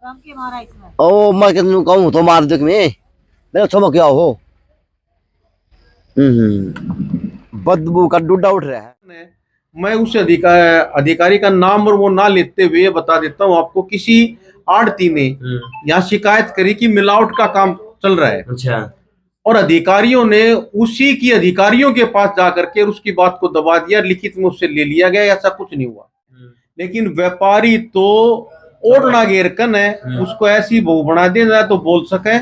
ओ मैं कितनू कहूँ तो मार देख में मेरा छमक क्या हो। बदबू का डूडा उठ रहा है। मैं उस अधिकारी का नाम और वो ना लेते हुए बता देता हूँ आपको। किसी आड़ती ने यहाँ शिकायत करी कि मिलावट का काम चल रहा है। अच्छा। और अधिकारियों ने उसी की अधिकारियों के पास जाकर के उसकी बात को दबा दिया, लिखित में उससे ले लिया गया, ऐसा कुछ नहीं हुआ। लेकिन व्यापारी तो ओढ़ना घेर कन है, उसको ऐसी बहू बना दे ना तो बोल सके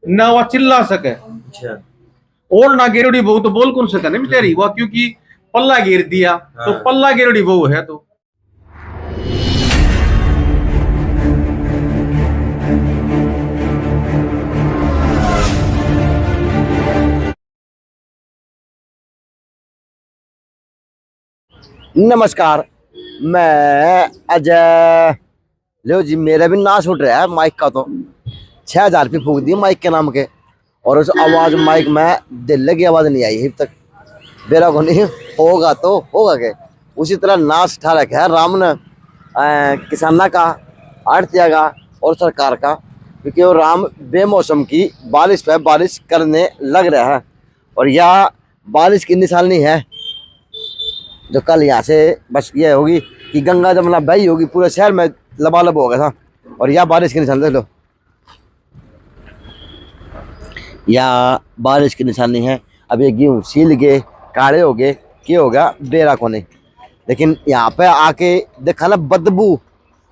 ना वह चिल्ला सके। अच्छा। ओढ़ना घेरोड़ी बहू तो बोल कौन सके ना बेचारी वह, क्योंकि पल्ला घेर दिया तो पल्ला घेरोड़ी बहू है। तो नमस्कार, मैं अजय। लो जी, मेरा भी नाश उठ रहा है माइक का। तो 6,000 रुपये फूक दिए माइक के नाम के, और उस आवाज माइक में दिल लगी आवाज नहीं आई अभी तक। बेरा को नहीं होगा तो होगा के उसी तरह नाश उठा रखा है राम ने किसाना का, आड़तिया का और सरकार का, क्योंकि वो राम बेमौसम की बारिश पे बारिश करने लग रहा है। और यह बारिश की निशानी है जो कल यहाँ से बस ये होगी कि गंगा जमुना बही होगी, पूरे शहर में लबालब हो गया था। और यह बारिश की निशानी देख लो, यह बारिश की निशानी है। अब ये गेहूँ सील गए, काले हो गए, क्या हो गया बेरा को नहीं। लेकिन यहाँ पे आके देखा ना बदबू,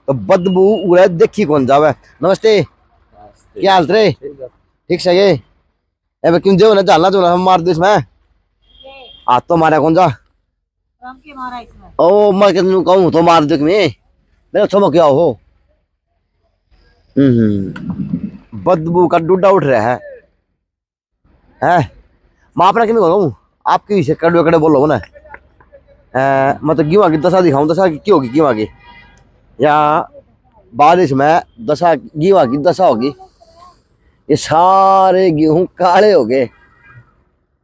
तो बदबू उड़े देखी कौन जावे। नमस्ते, क्या हाल रे? ठीक से ये क्यों जो ना जानना जो ना हम मार दो इसमें आ तो मारा कौन जा। ओ मैं कितनू कहूँ तो मार देख में मेरा छमक क्या हो। बदबू का डूडा उठ रहा है। मैं अपना कि कहूँ आपकी से कड़े कड़े बोलो ना। मतलब गेहूँ की दशा दिखाऊँ, दशा की क्या होगी गेहूँ की, या बारिश में दशा गेहूँ की दशा होगी। ये सारे गेहूँ काले हो गए।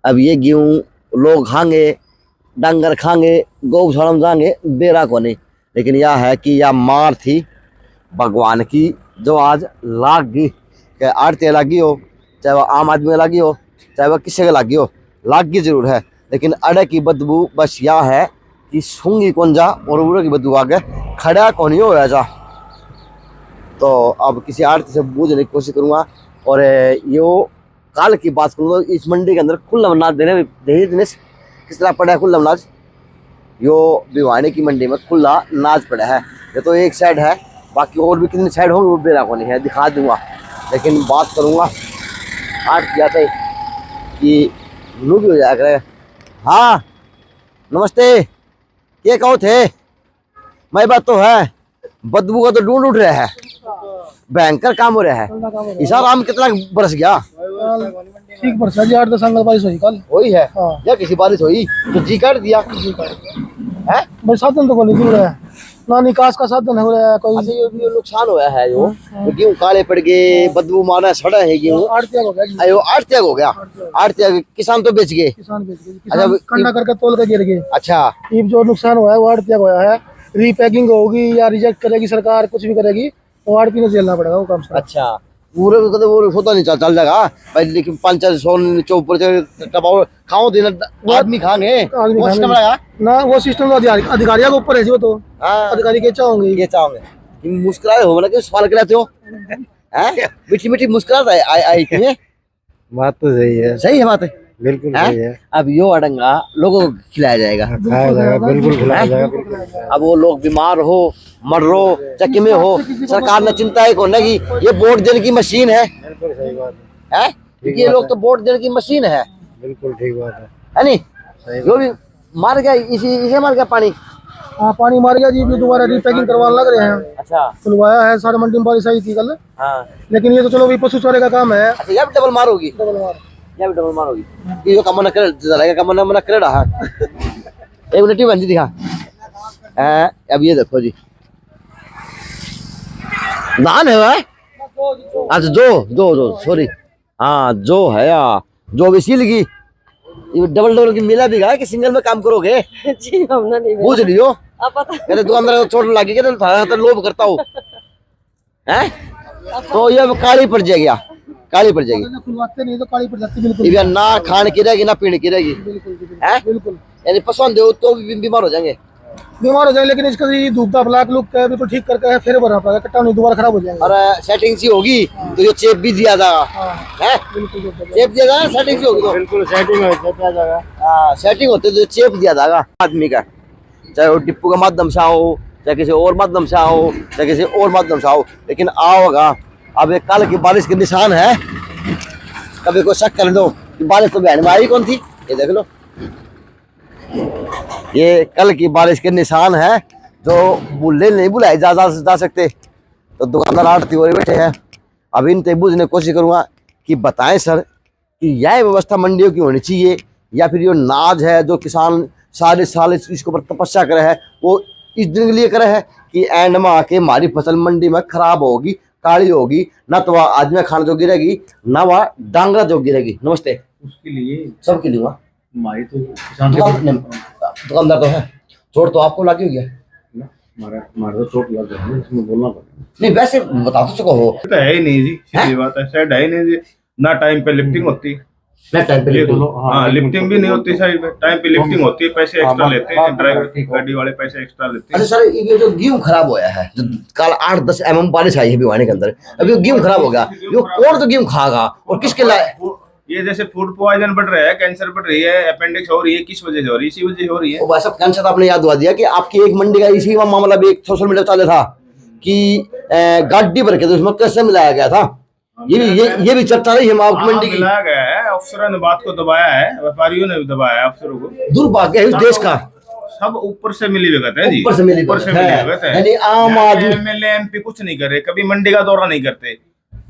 अब ये गेहूँ लोग खाएंगे, डंगर खाएंगे, गौशाला में जाएंगे, बेरा को नहीं। लेकिन यह है कि यह मार थी भगवान की जो आज लाग गई। कि आड़ती लागी हो, चाहे वह आम आदमी लागी हो, चाहे वह किसी के लागी हो, लाग गई जरूर है। लेकिन अड़े की बदबू बस यह है कि सूंगी कौन जा और उड़े की बदबू आगे खड़ा कौन ही हो जा। तो अब किसी आड़ती से बूझने की कोशिश करूँगा। और यो काल की बात करूँगा, इस मंडी के अंदर खुला अनाज देने किस तरह पड़ा है। खुला अनाज यो भिवानी की मंडी में खुला अनाज पड़ा है। ये तो एक साइड है, बाकी और भी कितनी साइड होंगी वो बेरा को नहीं है, दिखा दूंगा। लेकिन बात करूंगा आठ किया था कि लू भी हो जाया करे। हाँ नमस्ते, क्या कहो थे? मैं बात तो है, बदबू का तो ढूंढ उठ रहा है, भयंकर काम हो रहा है। ईसा राम कितना बरस गया? ठीक बरसा जी, 8-10 अंगल बारिश हुई कल। वही है हाँ। या किसी बारिश हुई तो जी काट दिया है। भाई साधन तो कोई नहीं है ना, निकास का साधन हो रहा है कोई। अच्छा, ये भी नुकसान हुआ है जो गेहूँ काले पड़ गए, बदबू मारना सड़ा है गेहूँ। आड़तिया हो गया, अयो आड़तिया हो गया, आड़तिया किसान तो बेच गए। किसान बेच गए, अच्छा, किसान कंडा करके तोल के गिर गए। अच्छा, ये जो नुकसान हुआ है वो आड़तिया हुआ है। रीपैकिंग होगी या रिजेक्ट करेगी सरकार, कुछ भी करेगी तो आड़ती ने झेलना पड़ेगा वो काम। अच्छा, पूरे को तो वो होता नहीं चल जाएगा भाई। लेकिन 500 चौपर खाओ देना आदमी खाएंगे वो सिस्टम लगा ना, वो सिस्टम अधिकारियों के ऊपर है जी। वो तो अधिकारी के चाहोगे ये चाहोगे मुस्कुराए हो ना कि सवाल कराते हो हैं? मीठी मीठी मुस्कुराता है आई थी। बात तो सही है, सही है बात है, बिल्कुल सही है। अब यो अडंगा लोगों को खिलाया जाएगा, खाया जाएगा, बिल्कुल खिलाया जाएगा। अब वो लोग बीमार हो, मर रो, चक्की में हो, सरकार ने चिंता है कौन कि ये वोट देने की मशीन है। बिल्कुल सही बात है, क्योंकि ये लोग तो वोट देने की मशीन है। बिल्कुल ठीक बात है नहीं? जो भी मार गया इसे मार गया पानी। हाँ पानी मार गया जी, भी दोबारा रीपैकिंग करवाने लग रहे हैं। अच्छा, खुलवाया है, सारे मंडी में बारिश आई थी कल। हाँ, लेकिन ये तो चलो भी पशु चारे का काम है। अच्छा, यह भी डबल मार होगी, डबल मार, यह भी डबल मार होगी। ये जो कमन कर जलाएगा, कमन मना कर रहा एक मिनट बन जी दिखा। अब ये देखो जी, धान है भाई। अच्छा, जो सॉरी, हाँ जो है या जो भी सील की डबल डबल की मिला भी कि सिंगल में काम करोगे जी हमने नहीं पूछ लियो। पता कहते दुकानदार को चोट लगी, कहते लोभ करता हूँ हैं। तो ये काली पड़ जाएगी, काली पड़ जाएगी। खुलवाते नहीं तो काली पड़ जाती बिल्कुल। ये ना खाने की रहेगी ना पीने की रहेगी, है बिल्कुल यानी पसंद हो तो भी बीमार हो जाएंगे। बीमार हो जाए, लेकिन इसका धूप का ब्लैक लुक बिल्कुल ठीक करके फिर भरना पड़ेगा, कट्टा नहीं दोबारा खराब हो जाएगा। और सेटिंग सी होगी तो ये चेप भी दिया जाएगा, है बिल्कुल चेप दिया जाएगा, सेटिंग सी होगी तो बिल्कुल सेटिंग हो जाएगा। हाँ सेटिंग होते तो चेप दिया जाएगा आदमी का, चाहे वो डिप्पू का माध्यम से हो, चाहे किसी और माध्यम से हो, चाहे किसी और माध्यम से हो, लेकिन आओगा। अब ये कल की बारिश के निशान है, कभी कोई शक कर दो कि बारिश तो बहन में आई कौन थी, ये देख लो, ये कल की बारिश के निशान है जो बुले नहीं बुलाए जा सकते। तो दुकानदार आड़ती हो बैठे हैं, अब इनसे बुझने की कोशिश करूंगा कि बताएं सर कि यह व्यवस्था मंडियों की होनी चाहिए या फिर ये नाज है जो किसान सारे साल इसके ऊपर तपस्या करे है, वो इस दिन के लिए करे है कि एंड में आके हमारी फसल मंडी में खराब होगी, काली होगी, ना तो वह आदमी खाने जोगी रहेगी ना वह डांगरा जोगी रहेगी। नमस्ते। उसके लिए सबके लिए हुआ हमारी तो किसान दुकानदार तो है, चोट तो आपको लगी हुई है हमारा तो चोट लग गया है, इसमें बोलना पड़ेगा। नहीं वैसे बता तो सको हो, तो है ही नहीं जी, सीधी बात है, शायद है ही नहीं जी, ना टाइम पे लिफ्टिंग होती, मैं टाइम पे लिख दूं। हाँ लिफ्टिंग भी नहीं होती साइड में, टाइम पे लिफ्टिंग होती है, पैसे एक्स्ट्रा लेते हैं ड्राइवर, गाड़ी वाले पैसे एक्स्ट्रा लेते हैं। अच्छा सर ये जो गेहूं खराब होया है, जो कल 8-10 mm बारिश आई है भिवानी के अंदर, अब ये गेहूं खराब हो गया, ये कौन सा गेहूं खाएगा और किसके लाए? ये जैसे फूड पॉइजन बढ़ रहा है, कैंसर बढ़ रही है, अपेंडिक्स हो रही है, किस वजह से हो रही है? इसी वजह से हो रही है। वो वैसा कैंसर तो आपने याद दिला दिया कि आपकी एक मंडी का इसी मामला भी एक सोशल मीडिया चल था कि गाड़ी भर के तो उसमें कैसे मिलाया गया था, ये भी चर्चा रही है आपकी मंडी की। मिलाया गया है, अफसरों ने बात को दबाया है, व्यापारियों ने भी दबाया है अफसरों को। दुर्भाग्य है इस देश का, सब ऊपर से मिली भगत है जी, ऊपर से मिली भगत है। यानी आम आदमी एमएलए एमपी कुछ नहीं कर रहे, कभी मंडी का दौरा नहीं करते।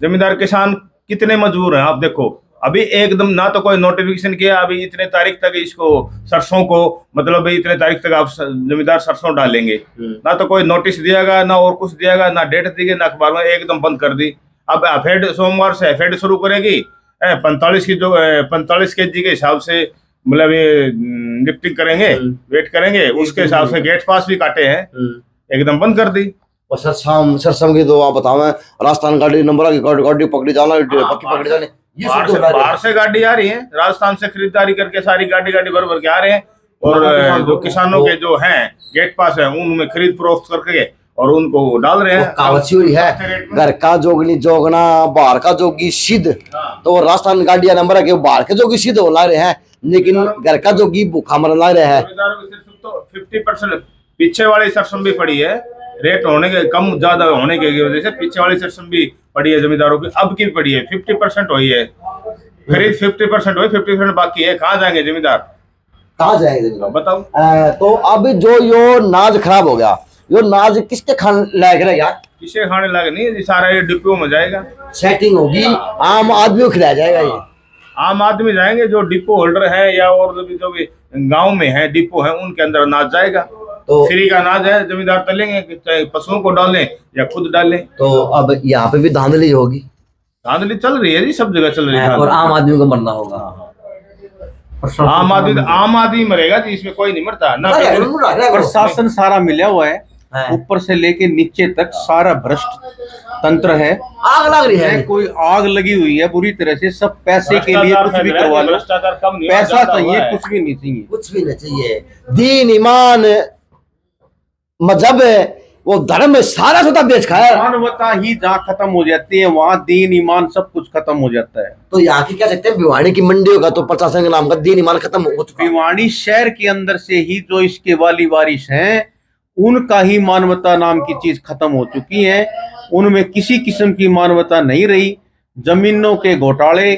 जमींदार किसान कितने मजबूर हैं आप देखो, अभी एकदम ना तो कोई नोटिफिकेशन किया, अभी इतने तारीख तक इसको सरसों को मतलब इतने तारीख तक आप जमींदार सरसों डालेंगे, ना तो कोई नोटिस दियागा, ना और कुछ दियागा, ना डेट दी गई, ना अखबार में, एकदम बंद कर दी। अब एफेड सोमवार से एफेड शुरू करेगी, 45 kg के हिसाब से मतलब ये लिफ्टिंग करेंगे, वेट करेंगे, उसके हिसाब से गेट पास भी काटे हैं, एकदम बंद कर दी। और सरसम की तो आप बताओ, राजस्थान गाड़ी नंबर की गाड़ी पकड़ी जाना, पक्की पकड़ी जाने, ये बाहर से गाड़ी आ रही है, राजस्थान से खरीदारी करके सारी गाड़ी भर भर के आ रहे हैं, और जो किसानों के जो हैं गेट पास है उनमें खरीद फरोख्त करके और उनको डाल रहे हैं। कहावत ही है, घर का जोगनी जोगना बाहर का जोगी सिद्ध, तो राजस्थान गाड़िया नंबर के बाहर के जोगी सिद्ध हो ला रहे हैं, लेकिन घर का जोगी भूखा मर ला रहे हैं। 50% पीछे वाली सरसों भी पड़ी है, रेट होने के कम ज्यादा होने की वजह से पीछे वाली सरसों भी पड़ी है जमींदारों की, अब की पड़ी है, 50% हुई है खरीद, 50% हुई, 50% बाकी है। कहाँ जाएंगे जमींदार, कहाँ जाएंगे जमींदार बताओ? तो अब जो यो नाज खराब हो गया, यो नाज किसके खाने लायक रहेगा? किसे खाने लायक नहीं है, सारा ये डिपो में जाएगा, सेटिंग होगी, आम आदमी को खिलाया जाएगा। ये आम आदमी जाएंगे, जो डिपो होल्डर है या और जो भी गाँव में है डिपो है, उनके अंदर अनाज जाएगा। तो फ्री का अनाज है, जमींदार तलेंगे, चाहे पशुओं को डालें या खुद डालें। तो अब यहाँ पे भी धांधली होगी, धांधली चल रही है जी, सब जगह चल रही है, और आम आदमी को मरना होगा। आम आदमी मरेगा जी, इसमें कोई नहीं मरता ना। प्रशासन सारा मिला हुआ है, ऊपर से लेके नीचे तक सारा भ्रष्ट तंत्र है, आग लग रही है, कोई आग लगी हुई है बुरी तरह से, सब पैसे के लिए कुछ भी करवा लो, पैसा चाहिए, कुछ भी नहीं चाहिए, कुछ भी नहीं चाहिए। दीन ईमान मजहब वो धर्म में सारा सोता बेच खाया, मानवता ही जहाँ खत्म हो जाती है वहाँ दीन ईमान सब कुछ खत्म हो जाता है। तो यहाँ की कह सकते हैं भिवानी की मंडियों का तो प्रशासन के नाम का दीन ईमान खत्म हो चुका। भिवानी शहर के अंदर से ही जो इसके वाली वारिस हैं उनका ही मानवता नाम की चीज खत्म हो चुकी है, उनमें किसी किस्म की मानवता नहीं रही। जमीनों के घोटाले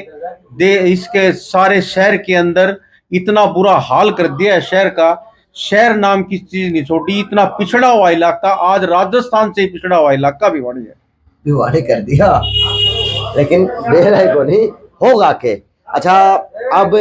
दे इसके सारे शहर के अंदर इतना बुरा हाल कर दिया है शहर का, शहर नाम की चीज नहीं छोड़ी। इतना पिछड़ा हुआ इलाका, आज राजस्थान से पिछड़ा हुआ इलाका भिवानी है, भिवानी कर दिया, लेकिन बेहरा को नहीं होगा के। अच्छा अब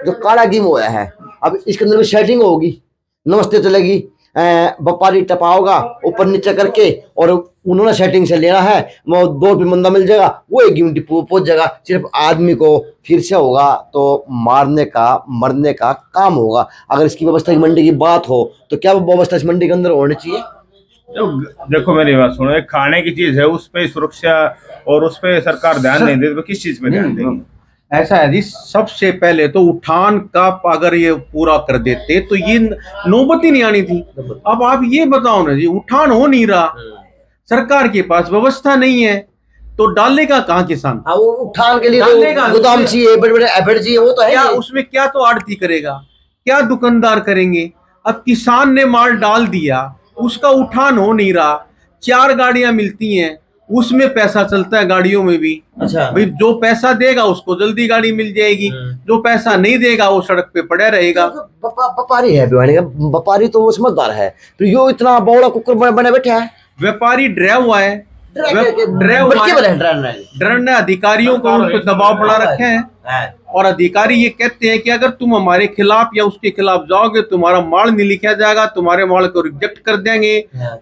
जो काला गेम हुआ है, अब इसके अंदर भी सेटिंग होगी, नमस्ते चलेगी, व्यापारी टपा होगा ऊपर नीचे करके, और उन्होंने सेटिंग से लेना है, वो 2 रुपये मंदा मिल जाएगा, वो एक गेम डिपो पहुंच जाएगा। सिर्फ आदमी को फिर से होगा तो मारने का मरने का काम होगा। अगर इसकी व्यवस्था की मंडी की बात हो तो क्या वो व्यवस्था इस मंडी के अंदर होनी चाहिए? देखो मेरी बात सुनो, एक खाने की चीज है, उस पे सुरक्षा और उस पे सरकार ध्यान नहीं देती तो किस चीज पे ध्यान देगी? ऐसा है जी, सबसे पहले तो उठान का अगर ये पूरा कर देते तो ये नौबत ही नहीं आनी थी। अब आप ये बताओ ना जी, उठान हो नहीं रहा, सरकार के पास व्यवस्था नहीं है, तो डालेगा कहाँ किसान? हाँ, वो उठान के लिए डालेगा, तो गोदाम चाहिए, बड़े बड़े एफएड चाहिए, वो तो है क्या ही। उसमें क्या तो आड़ती करेगा, क्या दुकानदार करेंगे? अब किसान ने माल डाल दिया, उसका उठान हो नहीं रहा, 4 गाड़ियां मिलती हैं, उसमें पैसा चलता है गाड़ियों में भी। अच्छा भाई जो पैसा देगा उसको जल्दी गाड़ी मिल जाएगी, जो पैसा नहीं देगा वो सड़क पे पड़ा रहेगा। व्यापारी है भिवानी का, व्यापारी तो वो समझदार है, तो यो इतना बड़ा कुकर बने बैठा है। व्यापारी डरा हुआ है, डर ने अधिकारियों को उन पर दबाव बढ़ा रखे हैं, और अधिकारी ये कहते हैं कि अगर तुम हमारे खिलाफ या उसके खिलाफ जाओगे तुम्हारा माल नहीं लिखा जाएगा, तुम्हारे माल को रिजेक्ट कर देंगे।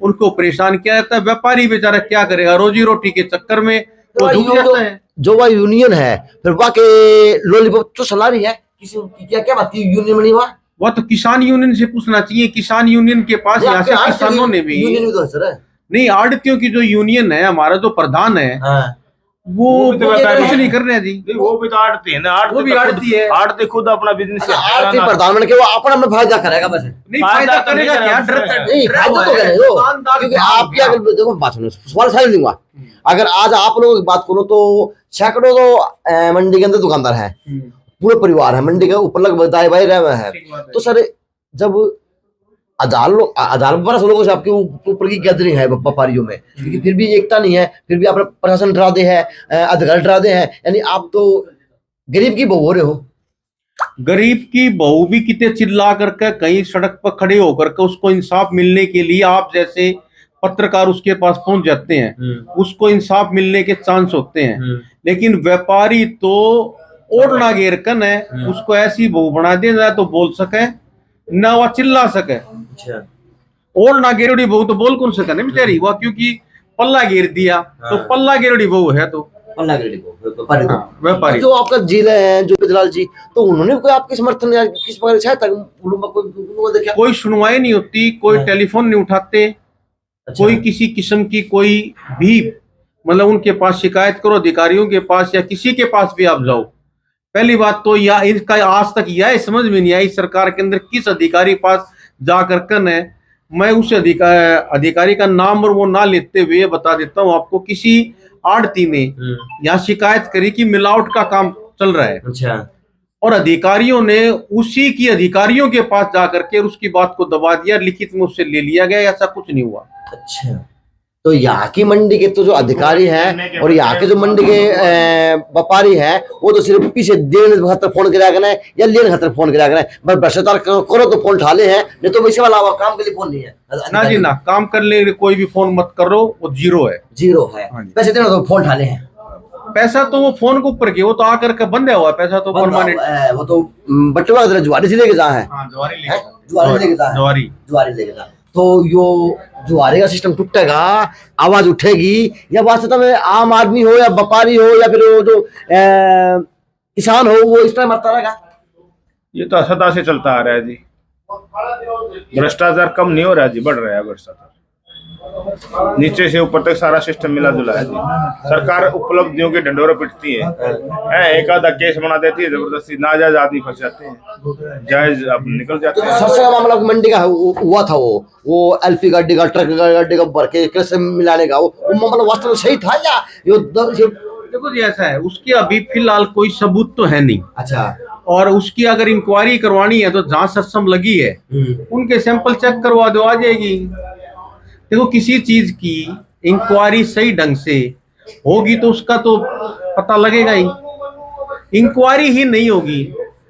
उनको परेशान किया जाता है। व्यापारी बेचारा क्या करेगा, रोजी रोटी के चक्कर में वो झुक जाता है। जो वह यूनियन है फिर वाके लॉलीपॉप तो सला रही है, किसी क्या क्या बात की यूनियन में नहीं हुआ? वह तो किसान यूनियन से पूछना चाहिए। किसान यूनियन के पास यहाँ से किसानों ने भी यूनियन तो है सर। नहीं, आड़तियों की जो यूनियन है, हमारा जो प्रधान है वो भी तो व्यापारी कुछ नहीं कर रहे हैं जी। नहीं, वो भी तो आड़ती है ना, वो भी आड़ती है। आड़ती खुद अपना बिजनेस आरती प्रधान के वो अपना में फायदा करेगा बस। नहीं फायदा करेगा क्या, नहीं फायदा तो करेगा वो, क्योंकि आप क्या देखो बात सुनो, सवाल सारी दूंगा। अगर आज आप लोगों की बात करो तो सैकड़ों तो मंडी के अंदर दुकानदार है, पूरे परिवार है मंडी के ऊपर, लगभग दाई भाई रहे हुए हैं। तो सर जब हजार बरस लोगों से आपके ऊपर की गैदरिंग है व्यापारियों में, क्योंकि फिर भी एकता नहीं है, फिर भी आप प्रशासन डरा दे है, अधिकारी डरा दे हैं, यानी आप तो गरीब की बहू हो रहे हो। गरीब की बहू भी कितने चिल्ला करके कहीं सड़क पर खड़े होकर के उसको इंसाफ मिलने के लिए आप जैसे पत्रकार उसके पास पहुंच जाते हैं, उसको इंसाफ मिलने के चांस होते हैं। लेकिन व्यापारी तो ओढ़ना घेर कन है, उसको ऐसी बहू बना दे ना तो बोल सके ना वह चिल्ला सके। ओढ़ना घेरोड़ी बहू तो बोल कौन सके ना बेचारी वह, क्योंकि पल्ला घेर दिया तो पल्ला घेरोड़ी बहू है तो व्यापारी। जो आपका जिले हैं जो बिजलाल जी, तो उन्होंने कोई आपके समर्थन या किस प्रकार से देखा? कोई सुनवाई नहीं होती, कोई टेलीफोन नहीं उठाते। अच्छा। कोई किसी किस्म की कोई भी मतलब उनके पास शिकायत करो, अधिकारियों के पास या किसी के पास भी आप जाओ, पहली बात तो या इसका आज तक यह समझ में नहीं आई सरकार के अंदर किस अधिकारी पास जाकर कन है। मैं उस अधिकारी का नाम और वो ना लेते हुए बता देता हूँ आपको, किसी आड़ती ने यहाँ शिकायत करी कि मिलावट का काम चल रहा है। अच्छा। और अधिकारियों ने उसी की अधिकारियों के पास जाकर के उसकी बात को दबा दिया, लिखित में उससे ले लिया गया, ऐसा कुछ नहीं हुआ। अच्छा, तो यहाँ की मंडी के तो जो अधिकारी हैं और यहाँ के जो मंडी के व्यापारी हैं वो तो सिर्फ पीछे देने खातर फोन करा कर या लेने खातर फोन करा कर, बस भ्रष्टाचार करो तो फोन उठा ले हैं, नहीं तो वैसे वाला काम के लिए फोन नहीं है ना जी ना, काम कर ले कोई भी फोन मत करो, वो जीरो है। जीरो है, पैसे देना तो फोन उठा ले हैं। पैसा तो वो फोन के ऊपर के वो तो आकर के बंद हुआ पैसा तो परमानेंट, वो तो बट्टवा जुआरी से लेके जा है, जुआरी लेके जा। तो यो जुआरे का सिस्टम टूटेगा, आवाज उठेगी, या वास्तव में आम आदमी हो या व्यापारी हो या फिर वो जो किसान हो वो इस तरह मरता रहेगा। ये तो सदा से चलता आ रहा है जी, भ्रष्टाचार कम नहीं हो रहा है जी, बढ़ रहा है भ्रष्टाचार, नीचे से ऊपर तक सारा सिस्टम मिला जुला है जी। सरकार उपलब्धियों के ढंढोरे पिटती है, एक आधा केस बना देती है, जबरदस्ती नाजायज आदमी फंस जाते हैं, जायज अब निकल जाते हैं। सबसे बड़ा मामला मंडी का हुआ था, वो एलपी गाड़ी का ट्रक गाड़ी का भर के कृषि मिलाने का, वो मामला वास्तव में सही था या देखो जी ऐसा है, उसके अभी फिलहाल कोई सबूत तो है नहीं। अच्छा। और उसकी अगर इंक्वायरी करवानी है तो जहाँ सत्सम लगी है उनके सैंपल चेक करवा दो, आ जाएगी। देखो किसी चीज की इंक्वायरी सही ढंग से होगी तो उसका तो पता लगेगा ही, इंक्वायरी ही नहीं होगी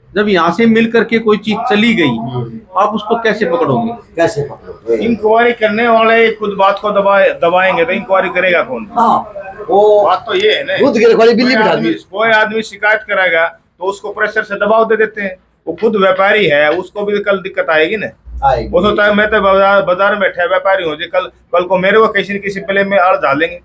जब यहाँ से मिल करके कोई चीज चली गई, आप उसको कैसे पकड़ोगे? कैसे पकड़ोगे? इंक्वायरी करने वाले खुद बात को दबाएंगे तो इंक्वायरी करेगा कौन? वो बात तो ये है ना, कोई आदमी शिकायत करेगा तो उसको प्रेशर से दबाव दे देते हैं, वो खुद व्यापारी है, उसको भी कल दिक्कत आएगी ना। वो सोचता है मैं तो बाजार में बैठा व्यापारी हूँ जी, कल को मेरे को किसी न किसी प्ले में आड़ डालेंगे।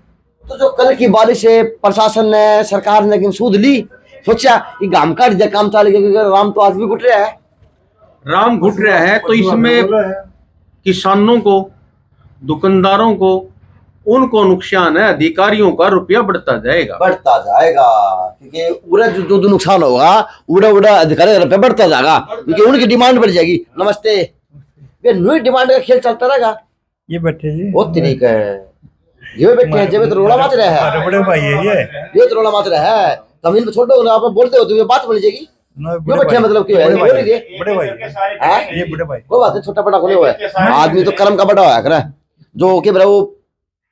तो जो कल की बारिश से प्रशासन ने सरकार ने सूद ली, सोचा कि गांव का काम चलेगा, राम तो आज भी घुट रहा है, राम घुट रहा है, तो इसमें किसानों को दुकानदारों को उनको नुकसान है, अधिकारियों का रुपया बढ़ता जाएगा। बढ़ता जाएगा क्योंकि पूरा जो नुकसान होगा उड़ा उड़ा अधिकारी का रुपया बढ़ता जाएगा क्योंकि उनकी डिमांड बढ़ जाएगी। नमस्ते, ये न्यू डिमांड का खेल चलता रहेगा। ये बैठे जी बहुत तरीका है, ये बैठे हैं, जब तो रोड़ा माच रहा है, बड़े भाई है ये तो रोड़ा माच रहा है। कमीन पे छोड़ो ना, आप बोलते हो तो ये बात बन जाएगी। क्यों बैठे मतलब क्यों है, बोल रही है बड़े भाई हैं? ये बड़े भाई कोई बात नहीं, छोटा बड़ा कोई हुआ है, आदमी तो कर्म का बड़ा होया करे, जो कि वो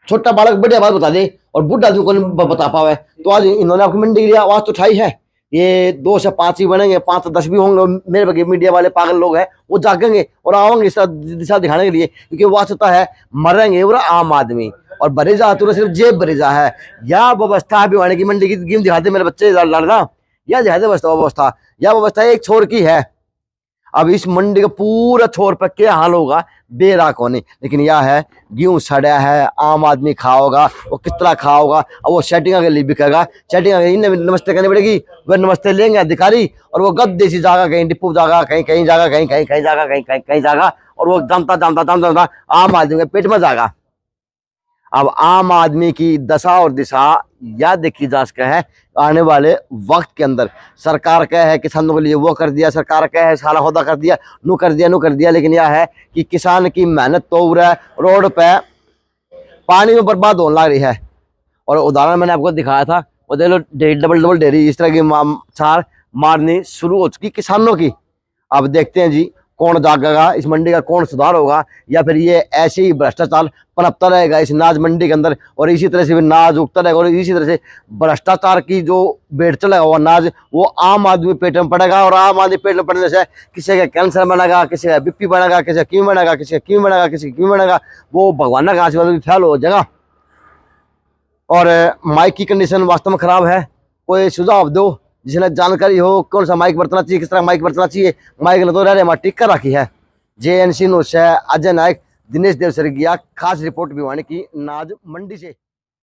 छोटा बालक बढ़िया बात बता दे और बुढ़ा आदमी को नहीं बता पावे। तो आज इन्होंने आपकी मंडी की आवाज तो उठाई है, ये 2 से 5 ही बनेंगे, 5 से 10 भी होंगे। मेरे बगे मीडिया वाले पागल लोग हैं, वो जागेंगे और आवेंगे इस दिशा दिखाने के लिए, क्योंकि वास्तवता है मरेंगे वो आम आदमी। और बरेजा तो सिर्फ जेब बरेजा है, या व्यवस्था भी होने की मंडी की गेम दिखाते मेरे बच्चे लड़ना, या दिखाते व्यवस्था या व्यवस्था एक छोर की है। अब इस मंडी का पूरा छोर पर क्या हाल होगा बेरा कोने, लेकिन यह है गेहूं सड़ा है, आम आदमी खाओगा, वो किस तरह खाओगा। अब वो सेटिंग के लिए बिकेगा, सेटिंग इन्हें नमस्ते करनी पड़ेगी, वह नमस्ते लेंगे अधिकारी, और वो गद्दे सी जागा, कहीं डिपो जागा, कहीं कहीं जागा, कहीं कहीं कहीं जागा, कहीं कहीं कहीं जागा, और वो जमता आम आदमी के पेट में जागा। अब आम आदमी की दशा और दिशा या देखी जा सके है आने वाले वक्त के अंदर। सरकार क्या है किसानों के लिए वो कर दिया, सरकार क्या है साला होदा कर दिया, नू कर दिया, लेकिन यह है कि किसान की मेहनत तो उड़ है, रोड पे पानी में बर्बाद होने लग रही है। और उदाहरण मैंने आपको दिखाया था, वो देख लो डबल डेयरी इस तरह की छार मारनी शुरू हो चुकी किसानों की। अब देखते हैं जी कौन जागेगा, इस मंडी का कौन सुधार होगा, या फिर ये ऐसे ही भ्रष्टाचार पनपता रहेगा इस नाज मंडी के अंदर, और इसी तरह से भी नाज उगता रहेगा, और इसी तरह से भ्रष्टाचार की जो बेट चलेगा वो नाज वो आम आदमी पेट में पड़ेगा। और आम आदमी पेट में पड़ने से किसी का कैंसर बनेगा, किसी का बीपी बनेगा, किसी का क्यों बनेगा, किसी का क्यों बनेगा, किसी का क्यों बनेगा, वो भगवान का आशीर्वाद भी फैल हो जाएगा। और माइक की कंडीशन वास्तव में खराब है, कोई सुझाव दो जिसने जानकारी हो, कौन सा माइक बरतना चाहिए, किस तरह माइक बरतना चाहिए। माइक ने तो रह हमारा टिक्का रखी है। JNC न्यूज़ से अजय नायक, दिनेश देव सरगिया, खास रिपोर्ट भिवानी की नाज मंडी से।